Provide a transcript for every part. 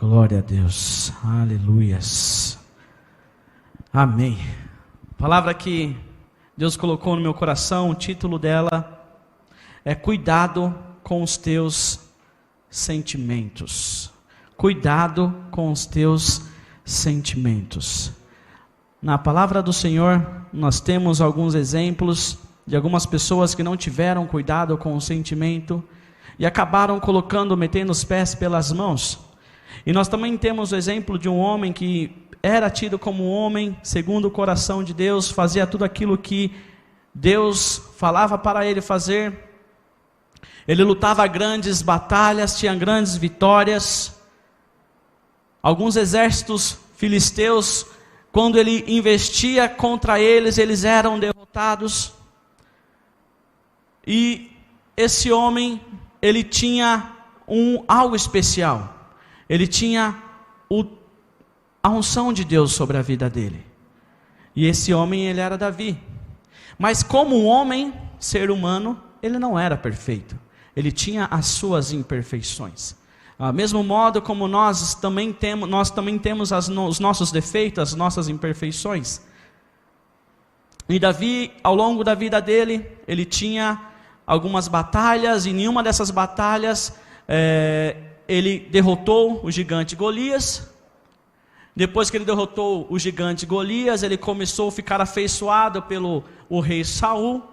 Glória a Deus, aleluias, amém. A palavra que Deus colocou no meu coração, o título dela é Cuidado com os teus sentimentos. Cuidado com os teus sentimentos. Na palavra do Senhor, nós temos alguns exemplos de algumas pessoas que não tiveram cuidado com o sentimento e acabaram metendo os pés pelas mãos. E nós também temos o exemplo de um homem que era tido como um homem segundo o coração de Deus, fazia tudo aquilo que Deus falava para ele fazer. Ele lutava grandes batalhas, tinha grandes vitórias. Alguns exércitos filisteus, quando ele investia contra eles, eles eram derrotados. E esse homem, ele tinha algo especial. Ele tinha a unção de Deus sobre a vida dele. E esse homem, ele era Davi. Mas como um homem, ser humano, ele não era perfeito. Ele tinha as suas imperfeições. Do mesmo modo como nós também temos os nossos defeitos, as nossas imperfeições. E Davi, ao longo da vida dele, ele tinha algumas batalhas, e nenhuma dessas batalhas ele derrotou o gigante Golias. Depois que ele derrotou o gigante Golias, ele começou a ficar afeiçoado pelo rei Saul.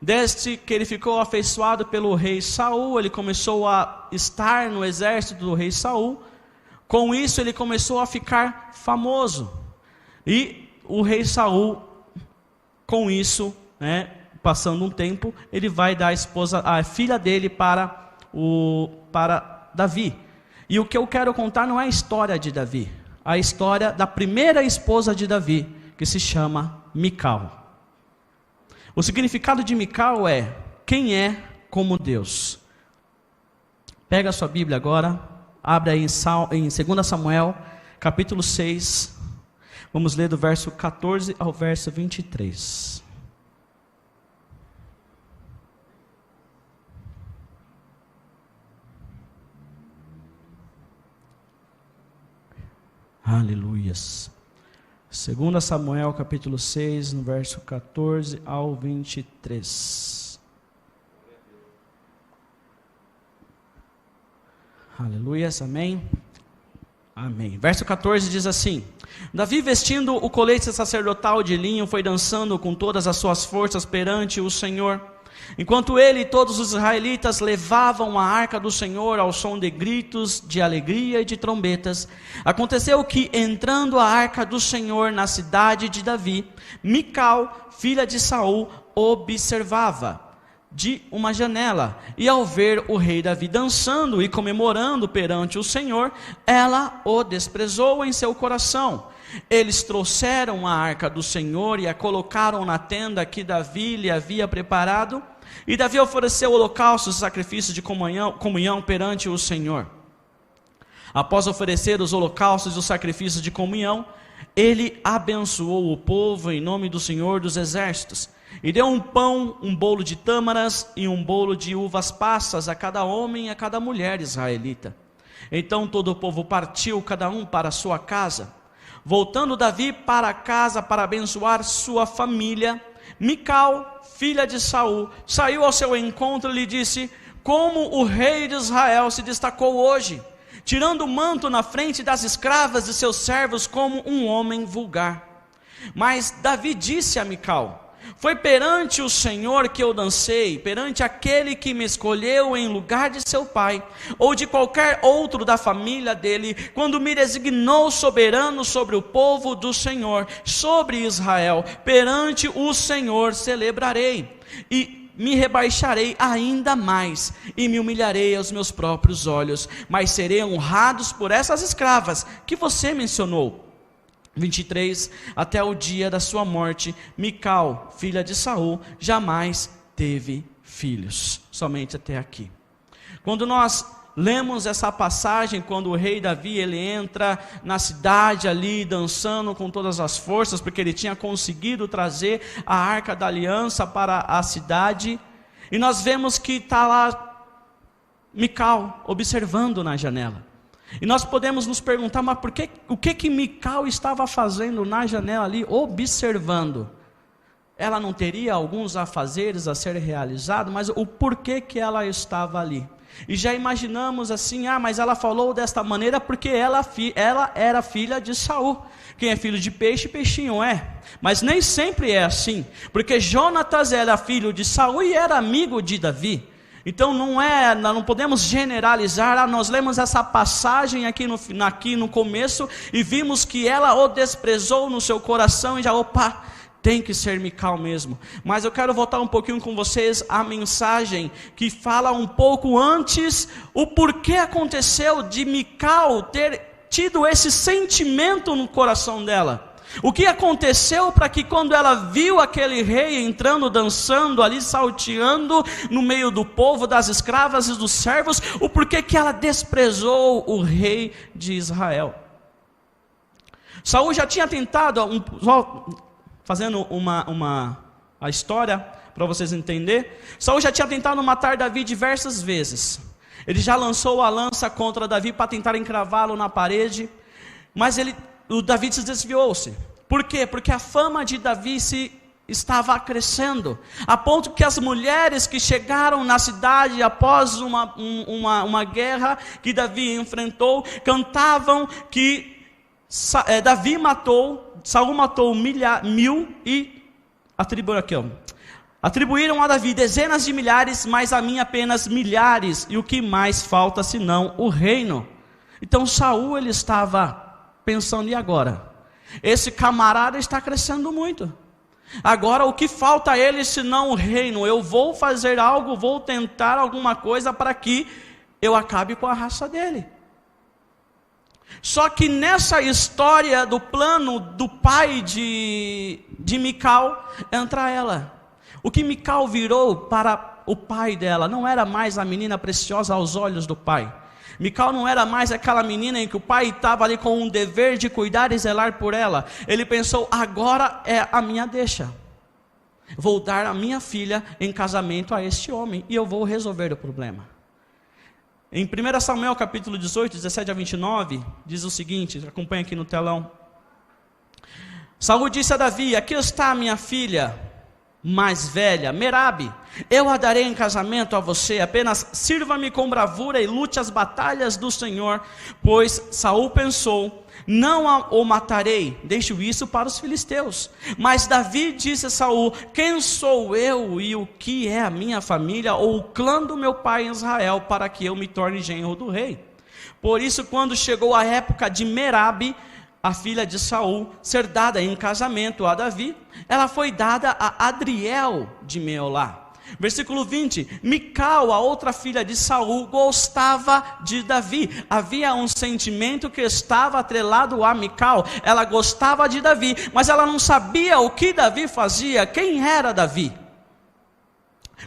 Desde que ele ficou afeiçoado pelo rei Saul, ele começou a estar no exército do rei Saul. Com isso ele começou a ficar famoso. E o rei Saul, com isso, passando um tempo, ele vai dar a filha dele para Davi. E o que eu quero contar não é a história de Davi, a história da primeira esposa de Davi, que se chama Mical. O significado de Mical é: quem é como Deus. Pega a sua Bíblia agora, abre aí em 2 Samuel, capítulo 6, vamos ler do verso 14 ao verso 23. Aleluias. 2 Samuel capítulo 6, no verso 14 ao 23. Aleluias, amém? Amém. Verso 14 diz assim: Davi, vestindo o colete sacerdotal de linho, foi dançando com todas as suas forças perante o Senhor. Enquanto ele e todos os israelitas levavam a arca do Senhor ao som de gritos, de alegria e de trombetas, aconteceu que, entrando a arca do Senhor na cidade de Davi, Mical, filha de Saul, observava de uma janela, e ao ver o rei Davi dançando e comemorando perante o Senhor, ela o desprezou em seu coração. Eles trouxeram a arca do Senhor e a colocaram na tenda que Davi lhe havia preparado, e Davi ofereceu holocaustos e sacrifícios de comunhão perante o Senhor. Após oferecer os holocaustos e os sacrifícios de comunhão, ele abençoou o povo em nome do Senhor dos exércitos, e deu um pão, um bolo de tâmaras e um bolo de uvas passas a cada homem e a cada mulher israelita. Então todo o povo partiu, cada um para a sua casa. Voltando Davi para casa para abençoar sua família, Mical, filha de Saul, saiu ao seu encontro e lhe disse: como o rei de Israel se destacou hoje, tirando o manto na frente das escravas de seus servos como um homem vulgar. Mas Davi disse a Mical: foi perante o Senhor que eu dancei, perante aquele que me escolheu em lugar de seu pai, ou de qualquer outro da família dele, quando me designou soberano sobre o povo do Senhor, sobre Israel. Perante o Senhor celebrarei, e me rebaixarei ainda mais, e me humilharei aos meus próprios olhos, mas serei honrados por essas escravas que você mencionou. 23, até o dia da sua morte, Mical, filha de Saul, jamais teve filhos. Somente até aqui. Quando nós lemos essa passagem, quando o rei Davi, ele entra na cidade ali, dançando com todas as forças, porque ele tinha conseguido trazer a arca da aliança para a cidade, e nós vemos que está lá Mical observando na janela. E nós podemos nos perguntar, mas o que Mical estava fazendo na janela ali, observando? Ela não teria alguns afazeres a ser realizados, mas o porquê que ela estava ali? E já imaginamos assim, mas ela falou desta maneira porque ela era filha de Saul. Quem é filho de peixe, peixinho é. Mas nem sempre é assim, porque Jonatas era filho de Saul e era amigo de Davi. Então não podemos generalizar. Nós lemos essa passagem aqui no começo e vimos que ela o desprezou no seu coração e já, tem que ser Mical mesmo. Mas eu quero voltar um pouquinho com vocês à mensagem que fala um pouco antes o porquê aconteceu de Mical ter tido esse sentimento no coração dela. O que aconteceu para que quando ela viu aquele rei entrando, dançando ali, salteando no meio do povo, das escravas e dos servos, o porquê que ela desprezou o rei de Israel? Saul já tinha tentado, fazendo a história para vocês entenderem, Saul já tinha tentado matar Davi diversas vezes. Ele já lançou a lança contra Davi para tentar encravá-lo na parede, mas o Davi se desviou-se. Por quê? Porque a fama de Davi estava crescendo, a ponto que as mulheres que chegaram na cidade após uma guerra que Davi enfrentou, cantavam que Saul matou 1.000 e atribuíram a Davi dezenas de milhares, mas a mim apenas milhares, e o que mais falta senão o reino? Então Saul ele estava pensando, e agora? Esse camarada está crescendo muito. Agora o que falta a ele senão o reino? Eu vou fazer algo, vou tentar alguma coisa para que eu acabe com a raça dele. Só que nessa história do plano do pai de Mical, entra ela. O que Mical virou para o pai dela não era mais a menina preciosa aos olhos do pai. Mical não era mais aquela menina em que o pai estava ali com um dever de cuidar e zelar por ela. Ele pensou, agora é a minha deixa. Vou dar a minha filha em casamento a este homem e eu vou resolver o problema. Em 1 Samuel capítulo 18, 17 a 29, diz o seguinte, acompanha aqui no telão. Saul disse a Davi, aqui está a minha filha mais velha, Merabe, eu a darei em casamento a você, apenas sirva-me com bravura e lute as batalhas do Senhor, pois Saul pensou, não o matarei, deixo isso para os filisteus. Mas Davi disse a Saul, quem sou eu e o que é a minha família ou o clã do meu pai em Israel, para que eu me torne genro do rei? Por isso, quando chegou a época de Merabe, a filha de Saul, ser dada em casamento a Davi, ela foi dada a Adriel de Meolá. Versículo 20, Mical, a outra filha de Saul, gostava de Davi. Havia um sentimento que estava atrelado a Mical. Ela gostava de Davi, mas ela não sabia o que Davi fazia, quem era Davi.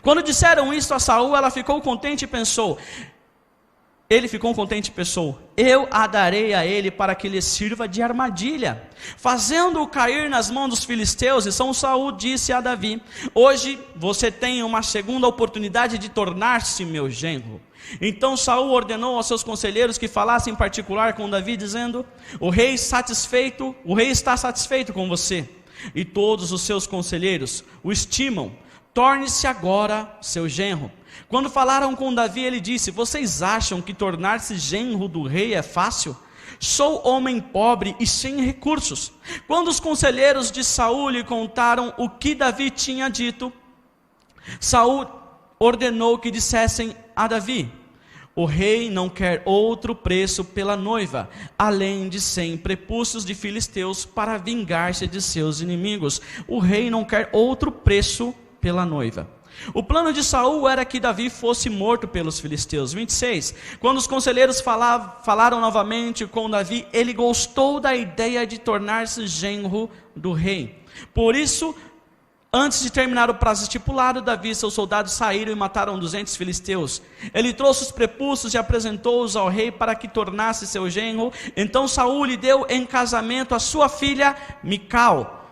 Quando disseram isso a Saul, ela ficou contente e pensou, eu a darei a ele para que lhe sirva de armadilha, fazendo-o cair nas mãos dos filisteus. Então Saul disse a Davi, hoje você tem uma segunda oportunidade de tornar-se meu genro. Então Saul ordenou aos seus conselheiros que falassem em particular com Davi, dizendo, o rei está satisfeito com você, e todos os seus conselheiros o estimam, torne-se agora seu genro. Quando falaram com Davi, ele disse, vocês acham que tornar-se genro do rei é fácil? Sou homem pobre e sem recursos. Quando os conselheiros de Saul lhe contaram o que Davi tinha dito, Saul ordenou que dissessem a Davi, o rei não quer outro preço pela noiva, além de 100 prepúcios de filisteus para vingar-se de seus inimigos. O rei não quer outro preço pela noiva. O plano de Saul era que Davi fosse morto pelos filisteus. 26, quando os conselheiros falaram novamente com Davi, ele gostou da ideia de tornar-se genro do rei. Por isso, antes de terminar o prazo estipulado, Davi e seus soldados saíram e mataram 200 filisteus. Ele trouxe os prepúcios e apresentou-os ao rei para que tornasse seu genro. Então Saul lhe deu em casamento a sua filha Mical.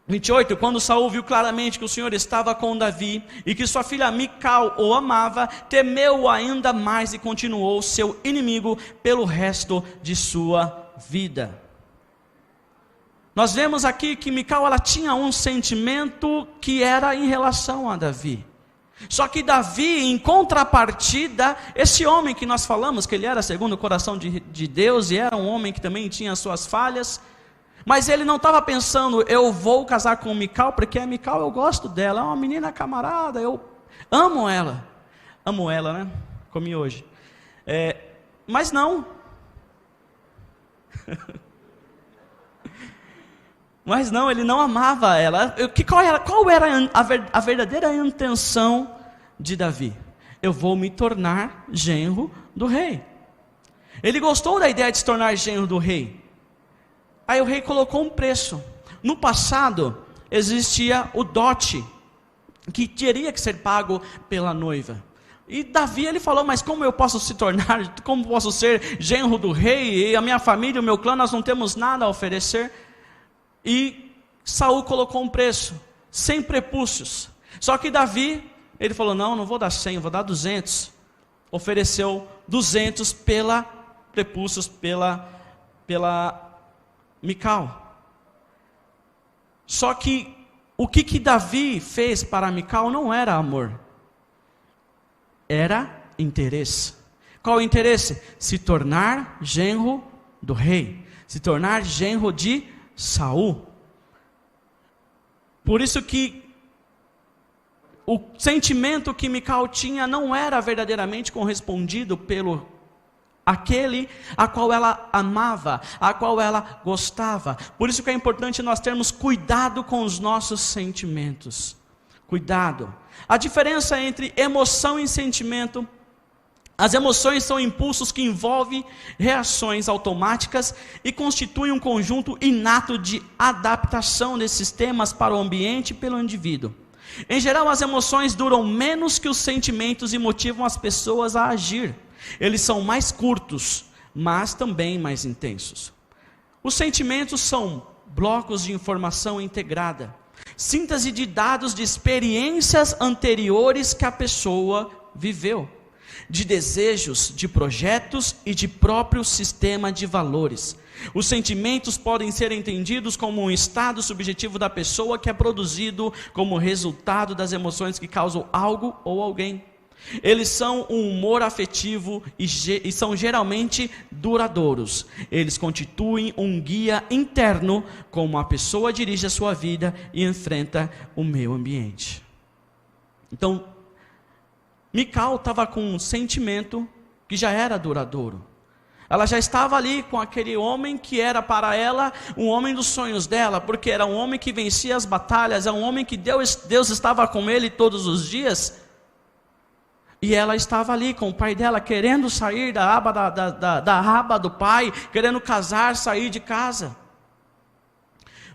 28, quando Saul viu claramente que o Senhor estava com Davi e que sua filha Mical o amava, temeu-o ainda mais e continuou seu inimigo pelo resto de sua vida. Nós vemos aqui que Mical, ela tinha um sentimento que era em relação a Davi. Só que Davi, em contrapartida, esse homem que nós falamos, que ele era segundo o coração de Deus, e era um homem que também tinha suas falhas, mas ele não estava pensando, eu vou casar com Mical, porque a Mical eu gosto dela, é uma menina camarada, eu amo ela, né? Comi hoje. Mas não. Mas não, ele não amava ela. Qual era a verdadeira intenção de Davi? Eu vou me tornar genro do rei. Ele gostou da ideia de se tornar genro do rei. Aí o rei colocou um preço. No passado, existia o dote, que teria que ser pago pela noiva. E Davi, ele falou, mas como eu posso como posso ser genro do rei, e a minha família, o meu clã, nós não temos nada a oferecer. E Saul colocou um preço, 100 prepúcios. Só que Davi, ele falou, não vou dar 100, vou dar 200. Ofereceu 200 prepúcios pela Mical. Só que o que Davi fez para Mical não era amor, era interesse. Qual o interesse? Se tornar genro do rei, se tornar genro de Saul. Por isso que o sentimento que Mical tinha não era verdadeiramente correspondido pelo aquele a qual ela amava, a qual ela gostava. Por isso que é importante nós termos cuidado com os nossos sentimentos. Cuidado. A diferença entre emoção e sentimento: as emoções são impulsos que envolvem reações automáticas e constituem um conjunto inato de adaptação desses sistemas para o ambiente e pelo indivíduo. Em geral, as emoções duram menos que os sentimentos e motivam as pessoas a agir. Eles são mais curtos, mas também mais intensos. Os sentimentos são blocos de informação integrada, síntese de dados de experiências anteriores que a pessoa viveu, de desejos, de projetos e de próprio sistema de valores. Os sentimentos podem ser entendidos como um estado subjetivo da pessoa que é produzido como resultado das emoções que causam algo ou alguém. Eles são um humor afetivo e são geralmente duradouros. Eles constituem um guia interno como a pessoa dirige a sua vida e enfrenta o meio ambiente. Então, Mical estava com um sentimento que já era duradouro. Ela já estava ali com aquele homem que era para ela um homem dos sonhos dela, porque era um homem que vencia as batalhas, é um homem que Deus estava com ele todos os dias. E ela estava ali com o pai dela, querendo sair da aba do pai, querendo casar, sair de casa.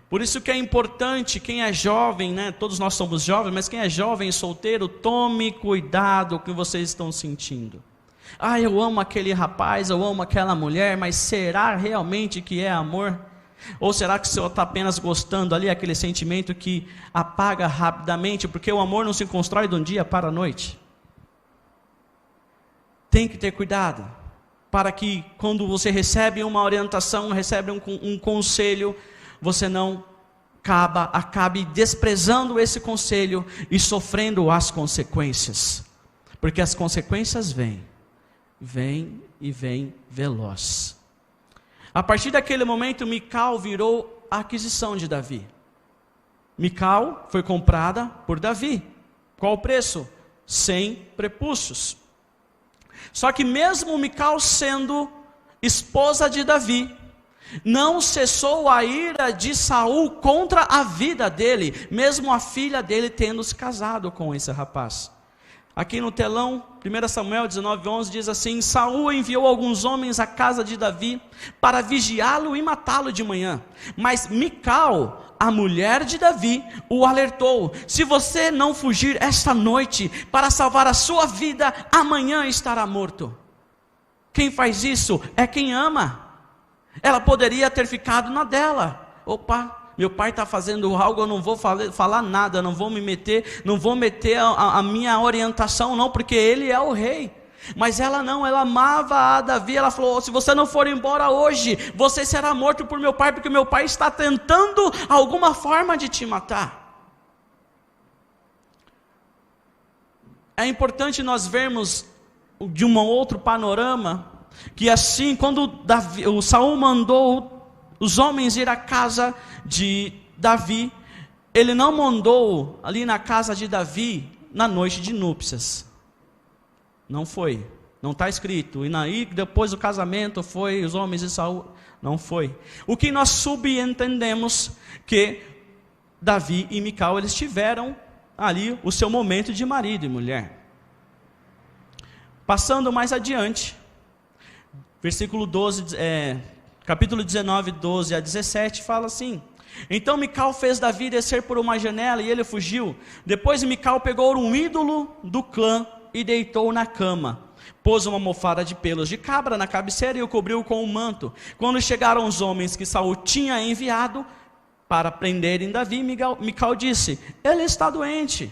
Por isso que é importante, quem é jovem, né? Todos nós somos jovens, mas quem é jovem e solteiro, tome cuidado com o que vocês estão sentindo. Eu amo aquele rapaz, eu amo aquela mulher, mas será realmente que é amor? Ou será que o senhor está apenas gostando ali, aquele sentimento que apaga rapidamente, porque o amor não se constrói de um dia para a noite? Tem que ter cuidado, para que quando você recebe uma orientação, recebe um conselho, você não acabe desprezando esse conselho e sofrendo as consequências. Porque as consequências vêm veloz. A partir daquele momento, Mical virou a aquisição de Davi. Mical foi comprada por Davi. Qual o preço? 100 prepúcios. Só que mesmo Mical sendo esposa de Davi, não cessou a ira de Saul contra a vida dele, mesmo a filha dele tendo se casado com esse rapaz. Aqui no telão, 1 Samuel 19:11 diz assim: Saul enviou alguns homens à casa de Davi para vigiá-lo e matá-lo de manhã. Mas Mical, a mulher de Davi, o alertou: se você não fugir esta noite para salvar a sua vida, amanhã estará morto. Quem faz isso é quem ama. Ela poderia ter ficado na dela. meu pai está fazendo algo, eu não vou falar nada, não vou me meter, não vou meter a minha orientação não, porque ele é o rei. Mas ela não, ela amava a Davi, ela falou, se você não for embora hoje, você será morto por meu pai, porque meu pai está tentando alguma forma de te matar. É importante nós vermos de um outro panorama, que assim, quando o Saul mandou os homens ir à casa de Davi, ele não mandou ali na casa de Davi na noite de núpcias. Não foi, não está escrito. E aí depois do casamento foi os homens de Saul. Não foi. O que nós subentendemos que Davi e Mical, eles tiveram ali o seu momento de marido e mulher. Passando mais adiante, versículo 12, capítulo 19, 12 a 17, fala assim: então Mical fez Davi descer por uma janela e ele fugiu. Depois Mical pegou um ídolo do clã e deitou na cama. Pôs uma almofada de pelos de cabra na cabeceira e o cobriu com um manto. Quando chegaram os homens que Saul tinha enviado para prenderem Davi, Mical disse: ele está doente.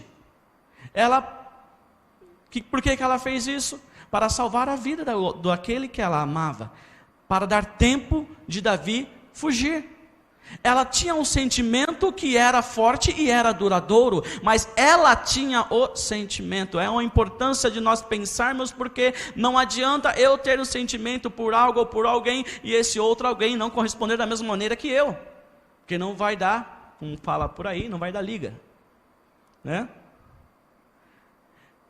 Por que ela fez isso? Para salvar a vida daquele que ela amava, para dar tempo de Davi fugir. Ela tinha um sentimento que era forte e era duradouro, mas ela tinha o sentimento. É uma importância de nós pensarmos, porque não adianta eu ter um sentimento por algo ou por alguém e esse outro alguém não corresponder da mesma maneira que eu, porque não vai dar, como fala por aí, não vai dar liga, né?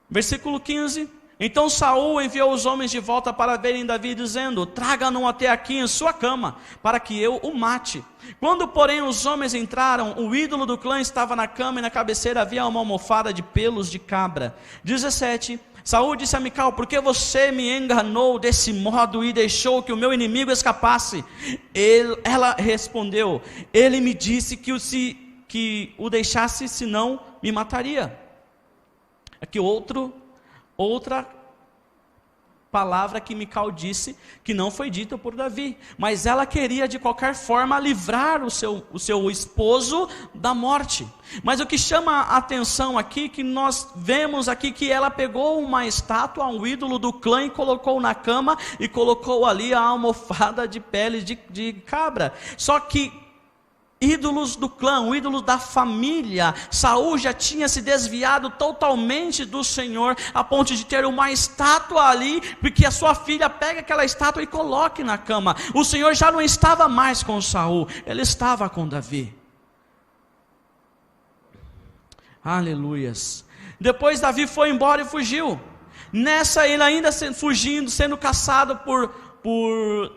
Versículo 15: então Saul enviou os homens de volta para verem Davi, dizendo: traga-no até aqui em sua cama, para que eu o mate. Quando porém os homens entraram, o ídolo do clã estava na cama e na cabeceira havia uma almofada de pelos de cabra. 17: Saul disse a Mical: por que você me enganou desse modo e deixou que o meu inimigo escapasse? Ela respondeu: ele me disse que o deixasse, senão me mataria. Aqui outra palavra que Mical disse, que não foi dita por Davi, mas ela queria de qualquer forma livrar o seu esposo da morte. Mas o que chama a atenção aqui, que nós vemos aqui, que ela pegou uma estátua, um ídolo do clã, e colocou na cama, e colocou ali a almofada de pele de cabra. Só que ídolos do clã, ídolos da família, Saul já tinha se desviado totalmente do Senhor, a ponto de ter uma estátua ali, porque a sua filha pega aquela estátua e coloque na cama. O Senhor já não estava mais com Saul, ele estava com Davi. Aleluias. Depois Davi foi embora e fugiu. Nessa ele ainda fugindo, sendo caçado por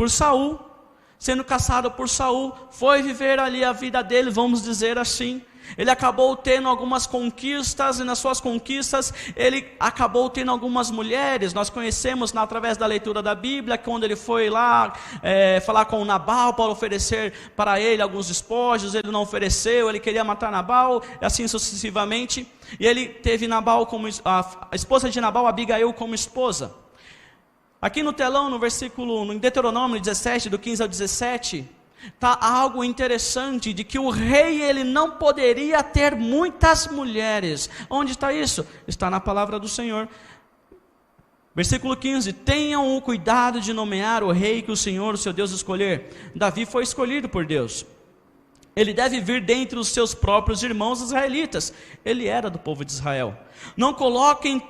Saul. Sendo caçado por Saul, foi viver ali a vida dele, vamos dizer assim. Ele acabou tendo algumas conquistas, e nas suas conquistas, ele acabou tendo algumas mulheres. Nós conhecemos através da leitura da Bíblia, quando ele foi lá falar com Nabal para oferecer para ele alguns despojos, ele não ofereceu, ele queria matar Nabal, assim sucessivamente. E ele teve Nabal como a esposa de Nabal, Abigail, como esposa. Aqui no telão, em Deuteronômio 17, do 15 ao 17, está algo interessante, de que o rei ele não poderia ter muitas mulheres. Onde está isso? Está na palavra do Senhor. Versículo 15: tenham o cuidado de nomear o rei que o Senhor, o seu Deus, escolher. Davi foi escolhido por Deus. Ele deve vir dentre os seus próprios irmãos israelitas. Ele era do povo de Israel. Não coloquem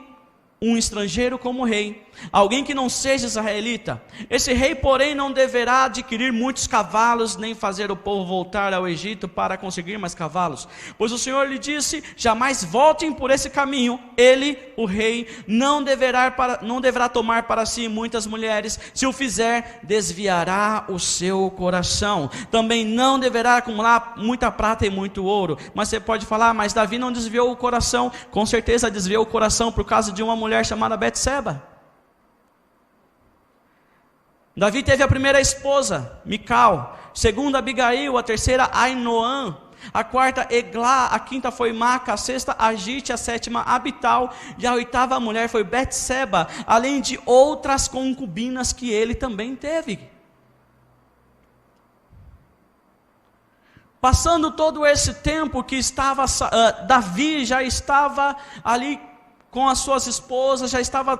um estrangeiro como rei, alguém que não seja israelita. Esse rei, porém, não deverá adquirir muitos cavalos, nem fazer o povo voltar ao Egito para conseguir mais cavalos, pois o Senhor lhe disse: jamais voltem por esse caminho. Ele, o rei, não deverá tomar para si muitas mulheres. Se o fizer, desviará o seu coração. Também não deverá acumular muita prata e muito ouro. Mas você pode falar: mas Davi não desviou o coração. Com certeza desviou o coração por causa de uma mulher chamada Betseba. Davi teve a primeira esposa, Mical, segunda Abigail, a terceira Ainoã, a quarta Eglá, a quinta foi Maca, a sexta Agite, a sétima Abital, e a oitava mulher foi Betseba, além de outras concubinas que ele também teve. Passando todo esse tempo que estava, Davi já estava ali com as suas esposas, já estava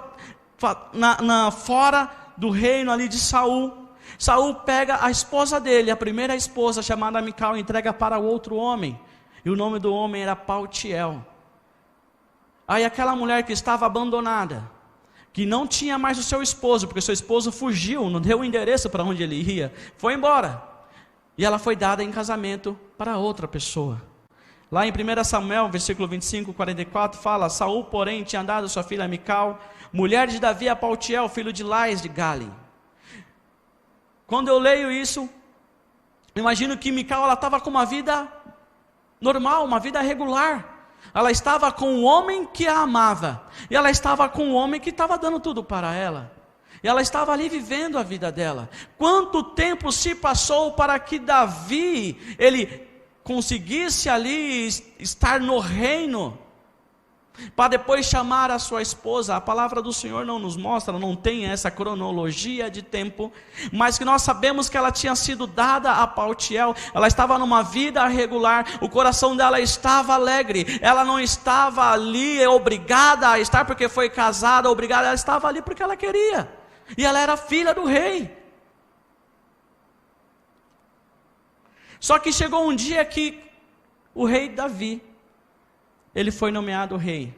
fora do reino ali de Saul. Saul pega a esposa dele, a primeira esposa chamada Mical, e entrega para o outro homem. E o nome do homem era Paltiel. Aí aquela mulher que estava abandonada, que não tinha mais o seu esposo, porque seu esposo fugiu, não deu o endereço para onde ele ia, foi embora. E ela foi dada em casamento para outra pessoa. Lá em 1 Samuel, versículo 25, 44, fala: Saul, porém, tinha dado sua filha Mical, mulher de Davi, a Paltiel, filho de Lais de Gali. Quando eu leio isso, imagino que Mical, ela estava com uma vida normal, uma vida regular. Ela estava com um homem que a amava, e ela estava com um homem que estava dando tudo para ela. E ela estava ali vivendo a vida dela. Quanto tempo se passou para que Davi, ele conseguisse ali estar no reino, para depois chamar a sua esposa? A palavra do Senhor não nos mostra, não tem essa cronologia de tempo, mas que nós sabemos que ela tinha sido dada a Paltiel. Ela estava numa vida regular, o coração dela estava alegre, ela não estava ali obrigada a estar porque foi casada, obrigada, ela estava ali porque ela queria. E ela era filha do rei. Só que chegou um dia que o rei Davi, ele foi nomeado rei.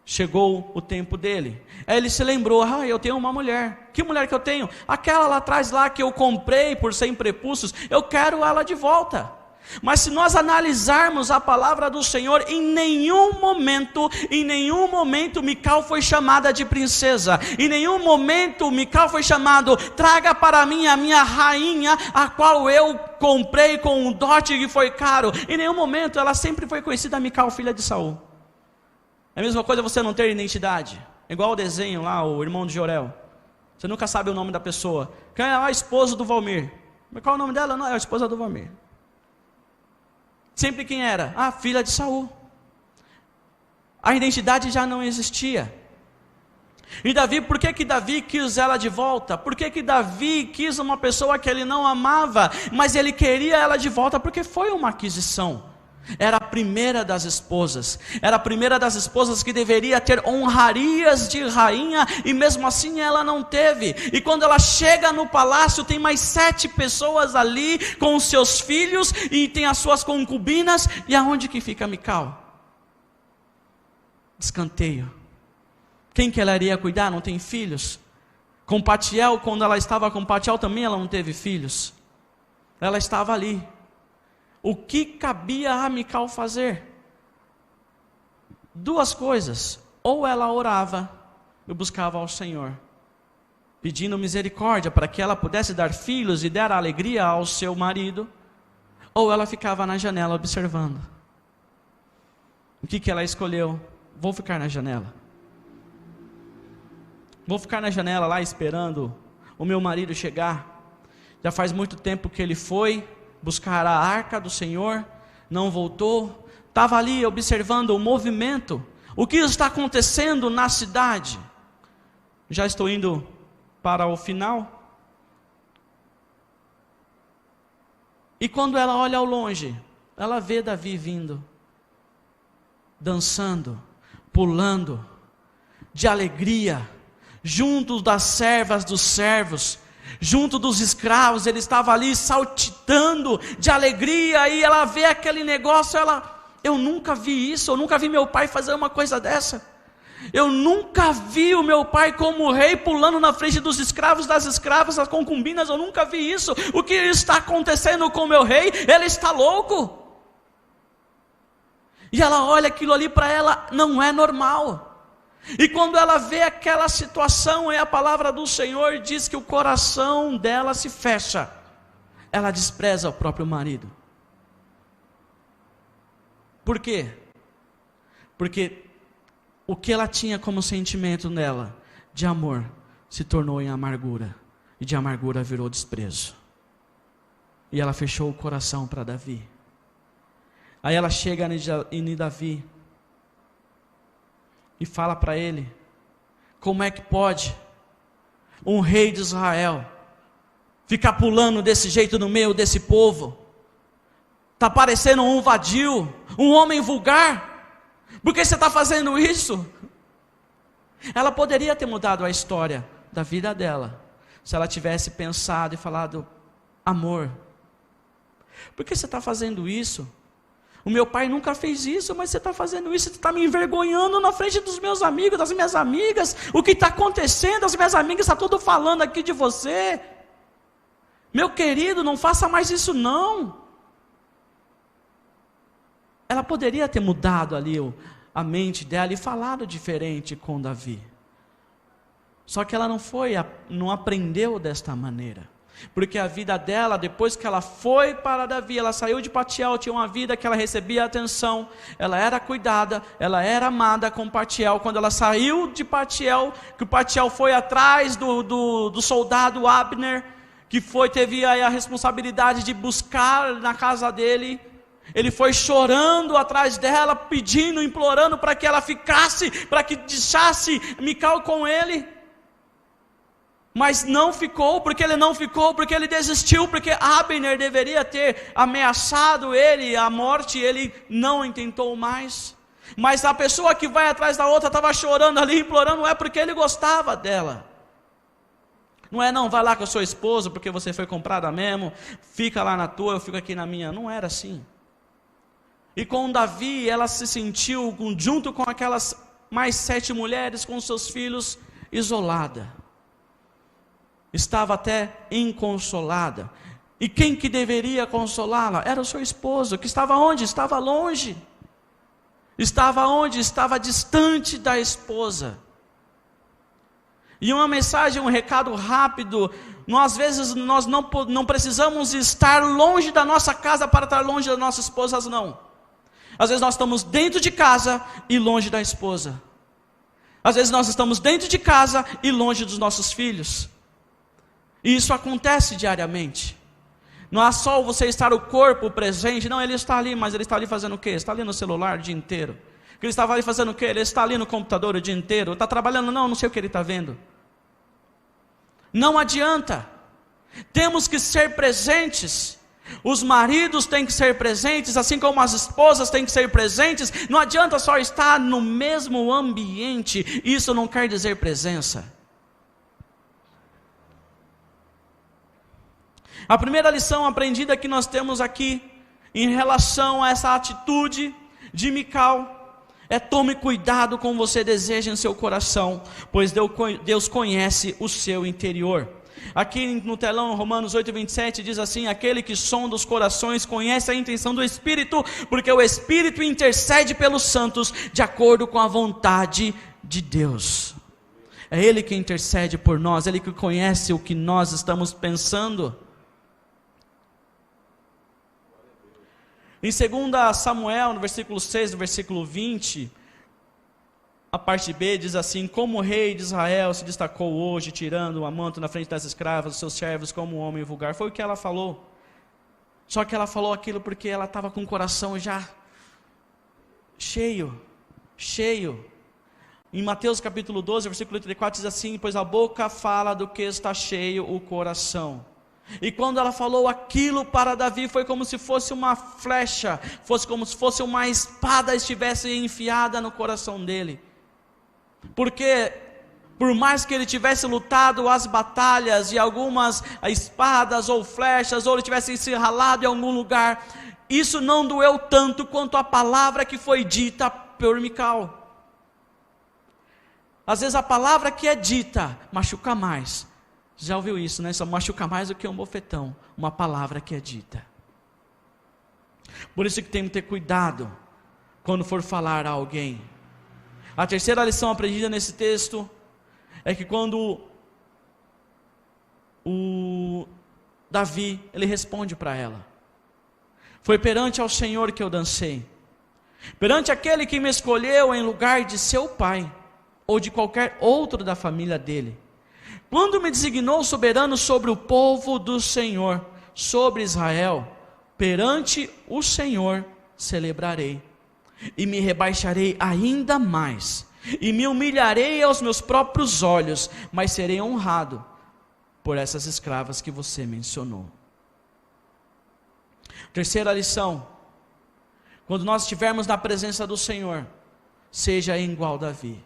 Chegou o tempo dele. Aí ele se lembrou: eu tenho uma mulher. Que mulher que eu tenho? Aquela lá atrás lá que eu comprei por 100 prepúcios. Eu quero ela de volta. Mas se nós analisarmos a palavra do Senhor, em nenhum momento Mical foi chamada de princesa. Em nenhum momento Mical foi chamado: traga para mim a minha rainha, a qual eu comprei com um dote que foi caro. Em nenhum momento. Ela sempre foi conhecida Mical, filha de Saul. É a mesma coisa você não ter identidade. É igual o desenho lá, o irmão de Jorel. Você nunca sabe o nome da pessoa. Quem é a esposa do Valmir? Mas qual é o nome dela? Não, é a esposa do Valmir. Sempre quem era? Filha de Saul. A identidade já não existia. E Davi, por que Davi quis ela de volta? Por que Davi quis uma pessoa que ele não amava, mas ele queria ela de volta? Porque foi uma aquisição. Era a primeira das esposas. Era a primeira das esposas que deveria ter honrarias de rainha, e mesmo assim ela não teve. E quando ela chega no palácio, tem mais 7 pessoas ali com os seus filhos, e tem as suas concubinas. E aonde que fica Mical? Escanteio. Quem que ela iria cuidar? Não tem filhos. Com Paltiel, quando ela estava com Paltiel também ela não teve filhos. Ela estava ali. O que cabia a Mical fazer? 2 coisas: ou ela orava e buscava ao Senhor, pedindo misericórdia para que ela pudesse dar filhos e dar alegria ao seu marido, ou ela ficava na janela observando. O que ela escolheu? Vou ficar na janela. Vou ficar na janela lá esperando o meu marido chegar. Já faz muito tempo que ele foi buscar a arca do Senhor, não voltou. Estava ali observando o movimento, o que está acontecendo na cidade. Já estou indo para o final. E quando ela olha ao longe, ela vê Davi vindo, dançando, pulando, de alegria, junto das servas dos servos, junto dos escravos. Ele estava ali saltitando de alegria, e ela vê aquele negócio, eu nunca vi isso, eu nunca vi meu pai fazer uma coisa dessa. Eu nunca vi o meu pai como rei pulando na frente dos escravos, das escravas, das concubinas. Eu nunca vi isso. O que está acontecendo com o meu rei? Ele está louco. E ela olha aquilo ali, para ela não é normal. E quando ela vê aquela situação, a palavra do Senhor diz que o coração dela se fecha. Ela despreza o próprio marido. Por quê? Porque o que ela tinha como sentimento nela de amor se tornou em amargura, e de amargura virou desprezo. E ela fechou o coração para Davi. Aí ela chega em Davi e fala para ele: como é que pode um rei de Israel ficar pulando desse jeito no meio desse povo? Está parecendo um vadio, um homem vulgar. Por que você está fazendo isso? Ela poderia ter mudado a história da vida dela, se ela tivesse pensado e falado: amor, por que você está fazendo isso? O meu pai nunca fez isso, mas você está fazendo isso, você está me envergonhando na frente dos meus amigos, das minhas amigas. O que está acontecendo? As minhas amigas estão tudo falando aqui de você. Meu querido, não faça mais isso não. Ela poderia ter mudado ali a mente dela e falado diferente com Davi. Só que ela não aprendeu desta maneira. Porque a vida dela, depois que ela foi para Davi, ela saiu de Patiel, tinha uma vida que ela recebia atenção, ela era cuidada, ela era amada com Patiel. Quando ela saiu de Patiel, que o Patiel foi atrás do soldado Abner, que teve aí a responsabilidade de buscar na casa dele, ele foi chorando atrás dela, pedindo, implorando para que ela ficasse, para que deixasse Mical com ele. Mas não ficou, porque ele desistiu, porque Abner deveria ter ameaçado ele, a morte, ele não intentou mais. Mas a pessoa que vai atrás da outra estava chorando ali, implorando, não é porque ele gostava dela. Não, vai lá com a sua esposa, porque você foi comprada mesmo, fica lá na tua, eu fico aqui na minha. Não era assim. E com Davi, ela se sentiu, junto com aquelas mais 7 mulheres, com seus filhos, isolada. Estava até inconsolada. E quem que deveria consolá-la? Era o seu esposo, que estava onde? Estava longe. Estava onde? Estava distante da esposa. E uma mensagem, um recado rápido: às vezes nós não precisamos estar longe da nossa casa para estar longe das nossas esposas, não. Às vezes nós estamos dentro de casa e longe da esposa. Às vezes nós estamos dentro de casa e longe dos nossos filhos. E isso acontece diariamente. Não é só você estar o corpo presente. Não, ele está ali, mas ele está ali fazendo o quê? Está ali no celular o dia inteiro. Ele estava ali fazendo o quê? Ele está ali no computador o dia inteiro. Está trabalhando? Não sei o que ele está vendo. Não adianta. Temos que ser presentes. Os maridos têm que ser presentes, assim como as esposas têm que ser presentes. Não adianta só estar no mesmo ambiente. Isso não quer dizer presença. A primeira lição aprendida que nós temos aqui, em relação a essa atitude de Mical, é: tome cuidado com o que você deseja em seu coração, pois Deus conhece o seu interior. Aqui no telão, Romanos 8:27 diz assim: aquele que sonda os corações conhece a intenção do Espírito, porque o Espírito intercede pelos santos de acordo com a vontade de Deus. É Ele que intercede por nós, Ele que conhece o que nós estamos pensando. Em 2 Samuel, no versículo 6, no versículo 20, a parte B diz assim: como o rei de Israel se destacou hoje, tirando o manto na frente das escravas, dos seus servos, como um homem vulgar. Foi o que ela falou. Só que ela falou aquilo porque ela estava com o coração já cheio. Em Mateus capítulo 12, versículo 34 diz assim: pois a boca fala do que está cheio o coração. E quando ela falou aquilo para Davi, foi como se fosse uma flecha, fosse como se fosse uma espada estivesse enfiada no coração dele. Porque por mais que ele tivesse lutado as batalhas e algumas espadas ou flechas, ou ele tivesse se ralado em algum lugar, isso não doeu tanto quanto a palavra que foi dita por Mical. Às vezes a palavra que é dita machuca mais. Já ouviu isso, né? Só machuca mais do que um bofetão, uma palavra que é dita. Por isso que temos que ter cuidado quando for falar a alguém. A terceira lição aprendida nesse texto é que quando o Davi, ele responde para ela: foi perante ao Senhor que eu dancei, perante aquele que me escolheu em lugar de seu pai, ou de qualquer outro da família dele, quando me designou soberano sobre o povo do Senhor, sobre Israel, perante o Senhor celebrarei, e me rebaixarei ainda mais, e me humilharei aos meus próprios olhos, mas serei honrado por essas escravas que você mencionou. Terceira lição: quando nós estivermos na presença do Senhor, seja igual a Davi.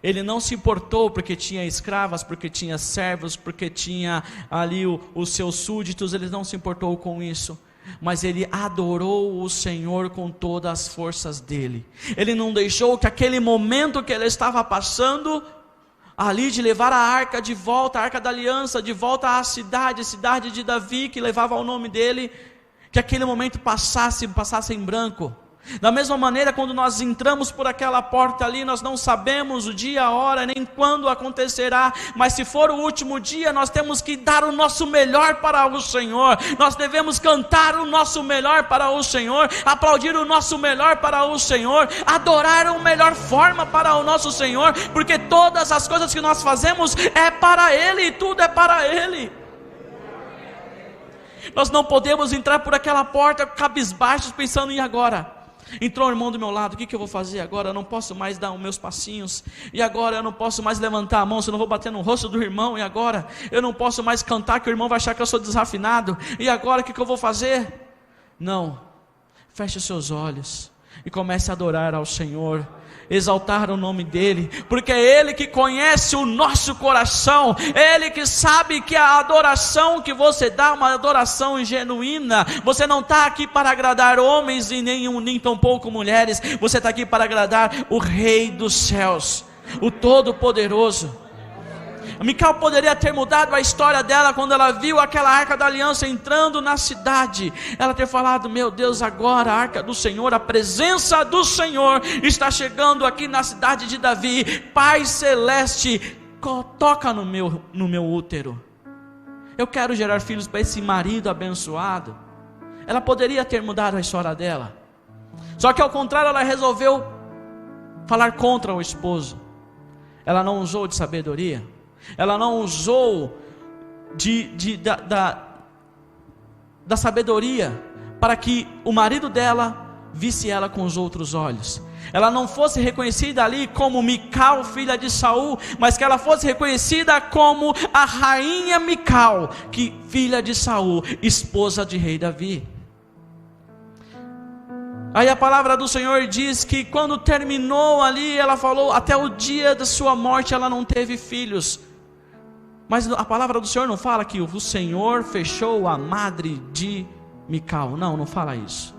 Ele não se importou porque tinha escravas, porque tinha servos, porque tinha ali os seus súditos, ele não se importou com isso. Mas ele adorou o Senhor com todas as forças dele. Ele não deixou que aquele momento que ele estava passando, ali de levar a arca de volta, a arca da aliança, de volta à cidade de Davi, que levava o nome dele, que aquele momento passasse em branco. Da mesma maneira, quando nós entramos por aquela porta ali, nós não sabemos o dia, a hora, nem quando acontecerá, mas se for o último dia, nós temos que dar o nosso melhor para o Senhor, nós devemos cantar o nosso melhor para o Senhor, aplaudir o nosso melhor para o Senhor, adorar a melhor forma para o nosso Senhor, porque todas as coisas que nós fazemos é para Ele, tudo é para Ele. Nós não podemos entrar por aquela porta cabisbaixos pensando em agora. Entrou um irmão do meu lado, o que eu vou fazer agora? Eu não posso mais dar os meus passinhos, e agora eu não posso mais levantar a mão, se eu não vou bater no rosto do irmão, e agora eu não posso mais cantar, que o irmão vai achar que eu sou desafinado, e agora o que eu vou fazer? Não, feche os seus olhos e comece a adorar ao Senhor, exaltar o nome dEle, porque é Ele que conhece o nosso coração, é Ele que sabe que a adoração que você dá é uma adoração genuína. Você não está aqui para agradar homens e nem tampouco mulheres, você está aqui para agradar o Rei dos céus, o Todo-Poderoso. Mical poderia ter mudado a história dela quando ela viu aquela arca da aliança entrando na cidade, ela ter falado: meu Deus, agora a arca do Senhor, a presença do Senhor está chegando aqui na cidade de Davi. Pai Celeste, toca no meu útero, eu quero gerar filhos para esse marido abençoado. Ela poderia ter mudado a história dela, só que ao contrário, ela resolveu falar contra o esposo. Ela não usou de sabedoria, ela não usou da sabedoria para que o marido dela visse ela com os outros olhos. Ela não fosse reconhecida ali como Mical, filha de Saul, mas que ela fosse reconhecida como a rainha Mical, filha de Saul, esposa de rei Davi. Aí a palavra do Senhor diz que quando terminou ali, ela falou: até o dia da sua morte ela não teve filhos. Mas a palavra do Senhor não fala que o Senhor fechou a madre de Mical. Não fala isso.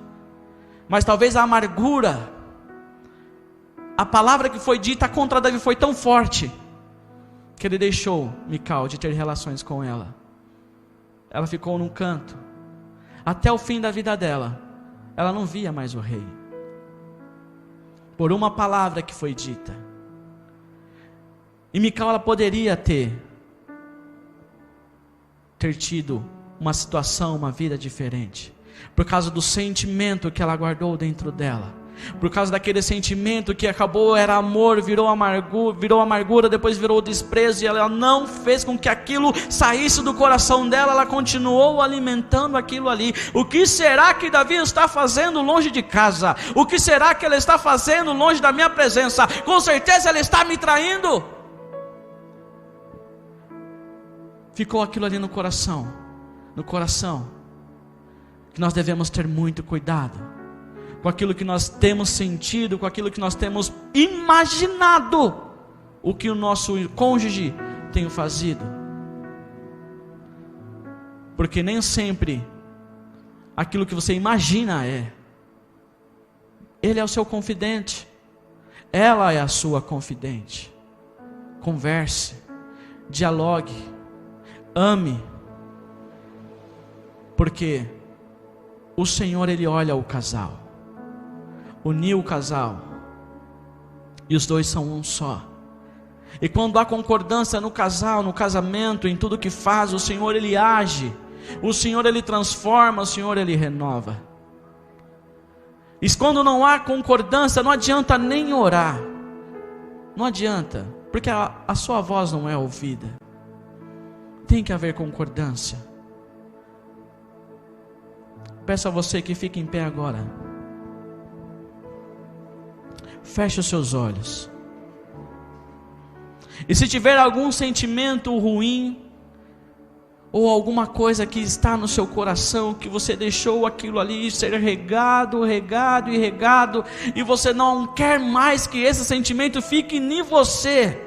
Mas talvez a amargura, a palavra que foi dita contra Davi foi tão forte, que ele deixou Mical de ter relações com ela. Ela ficou num canto. Até o fim da vida dela, ela não via mais o rei. Por uma palavra que foi dita. E Mical, ela poderia ter tido uma situação, uma vida diferente, por causa do sentimento que ela guardou dentro dela, por causa daquele sentimento que acabou, era amor, virou amargura, depois virou desprezo, e ela não fez com que aquilo saísse do coração dela, ela continuou alimentando aquilo ali. O que será que Davi está fazendo longe de casa? O que será que ele está fazendo longe da minha presença? Com certeza ele está me traindo. Ficou aquilo ali no coração, que nós devemos ter muito cuidado, com aquilo que nós temos sentido, com aquilo que nós temos imaginado, o que o nosso cônjuge tem fazido, porque nem sempre aquilo que você imagina ele é o seu confidente, ela é a sua confidente. Converse, dialogue, ame, porque o Senhor, Ele olha o casal, uniu o casal, e os dois são um só. E quando há concordância no casal, no casamento, em tudo que faz, o Senhor Ele age, o Senhor Ele transforma, o Senhor Ele renova. E quando não há concordância, não adianta nem orar, não adianta, porque a sua voz não é ouvida. Tem que haver concordância. Peço a você que fique em pé agora. Feche os seus olhos. E se tiver algum sentimento ruim, ou alguma coisa que está no seu coração, que você deixou aquilo ali ser regado, e você não quer mais que esse sentimento fique em você.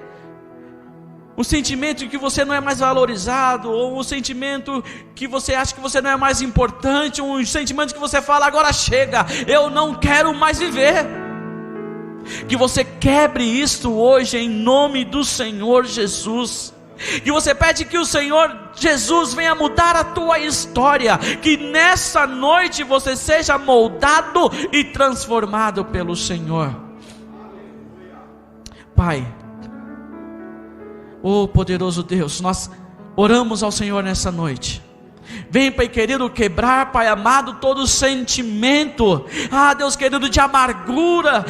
O sentimento de que você não é mais valorizado, ou o sentimento que você acha que você não é mais importante, um sentimento que você fala, agora chega, eu não quero mais viver. Que você quebre isto hoje em nome do Senhor Jesus. Que você pede que o Senhor Jesus venha mudar a tua história, que nessa noite você seja moldado e transformado pelo Senhor. Pai, oh poderoso Deus, nós oramos ao Senhor nessa noite. Vem, Pai querido, quebrar, Pai amado, todo sentimento, Deus querido, de amargura,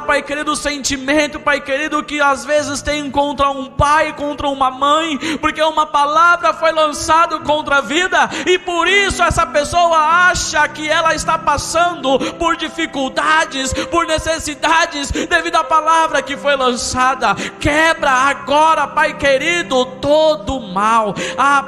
Pai querido, sentimento, Pai querido, que às vezes tem contra um pai, contra uma mãe, porque uma palavra foi lançada contra a vida, e por isso essa pessoa acha que ela está passando por dificuldades, por necessidades, devido à palavra que foi lançada. Quebra agora, Pai querido, todo o mal,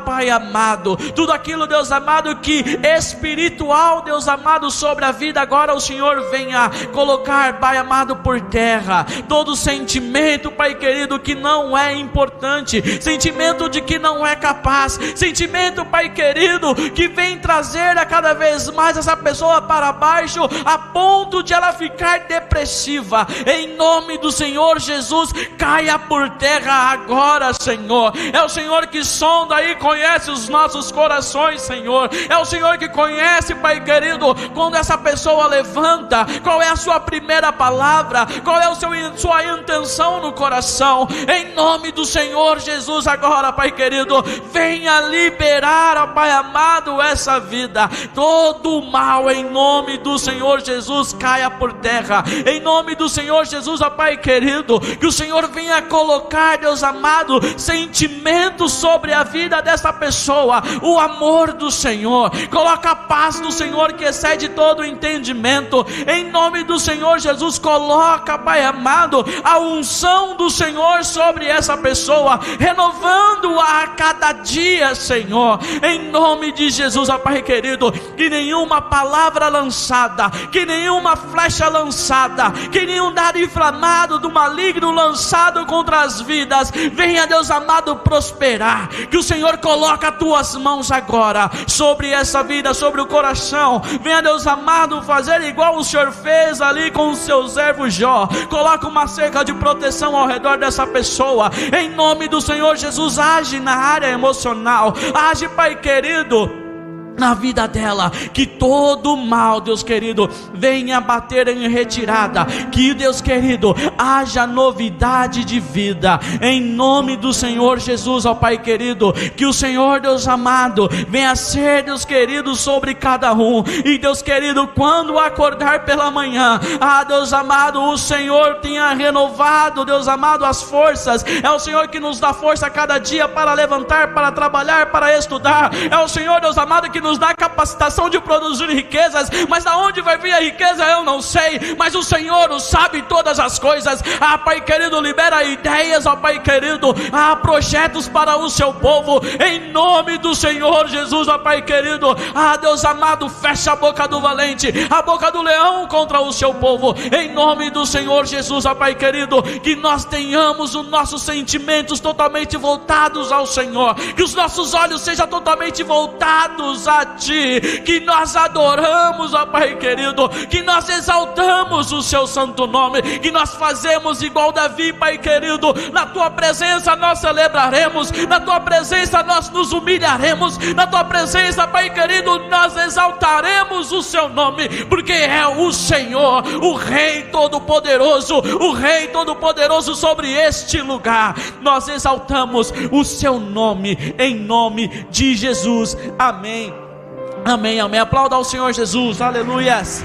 Pai amado, tudo aquilo, Deus amado, que espiritual, Deus amado, sobre a vida, agora o Senhor venha colocar, Pai amado, por terra, todo sentimento, Pai querido, que não é importante, sentimento de que não é capaz, sentimento, Pai querido, que vem trazer a cada vez mais essa pessoa para baixo, a ponto de ela ficar depressiva. Em nome do Senhor Jesus, caia por terra agora, Senhor. É o Senhor que sonda e conhece os nossos corações, Senhor. É o Senhor que conhece, Pai querido, quando essa pessoa levanta, qual é a sua primeira palavra, qual é sua intenção no coração. Em nome do Senhor Jesus agora, Pai querido, venha liberar, ó Pai amado, essa vida, todo o mal, em nome do Senhor Jesus, caia por terra. Em nome do Senhor Jesus, ó Pai querido, que o Senhor venha colocar, Deus amado, sentimentos sobre a vida dessa pessoa, o amor do Senhor, coloca a paz do Senhor que excede todo o entendimento. Em nome do Senhor Jesus, coloca, Pai amado, a unção do Senhor sobre essa pessoa, renovando-a a cada dia, Senhor. Em nome de Jesus, ó Pai querido, que nenhuma palavra lançada, que nenhuma flecha lançada, que nenhum dardo inflamado do maligno lançado contra as vidas venha, Deus amado, prosperar. Que o Senhor coloque as tuas mãos agora sobre essa vida, sobre o coração. Venha, Deus amado, fazer igual o Senhor fez ali com o seu servo Jó. Coloca uma cerca de proteção ao redor dessa pessoa. Em nome do Senhor Jesus, age na área emocional, age, Pai querido, na vida dela, que todo mal, Deus querido, venha bater em retirada, que, Deus querido, haja novidade de vida, em nome do Senhor Jesus, ó Pai querido, que o Senhor, Deus amado, venha ser, Deus querido, sobre cada um, e Deus querido, quando acordar pela manhã, Deus amado, o Senhor tenha renovado, Deus amado, as forças. É o Senhor que nos dá força a cada dia para levantar, para trabalhar, para estudar. É o Senhor, Deus amado, que nos dá capacitação de produzir riquezas, mas da onde vai vir a riqueza eu não sei, mas o Senhor o sabe todas as coisas. Pai querido, libera ideias, ó Pai querido, projetos para o seu povo, em nome do Senhor Jesus, ó Pai querido. Deus amado, fecha a boca do valente, a boca do leão contra o seu povo, em nome do Senhor Jesus, ó Pai querido, que nós tenhamos os nossos sentimentos totalmente voltados ao Senhor, que os nossos olhos sejam totalmente voltados a Ti, que nós adoramos, ó Pai querido, que nós exaltamos o Seu santo nome, que nós fazemos igual Davi, Pai querido, na Tua presença nós celebraremos, na Tua presença nós nos humilharemos, na Tua presença, Pai querido, nós exaltaremos o Seu nome, porque é o Senhor, o Rei Todo-Poderoso, o Rei Todo-Poderoso sobre este lugar. Nós exaltamos o Seu nome, em nome de Jesus. Amém. Amém, amém. Aplauda ao Senhor Jesus, aleluias.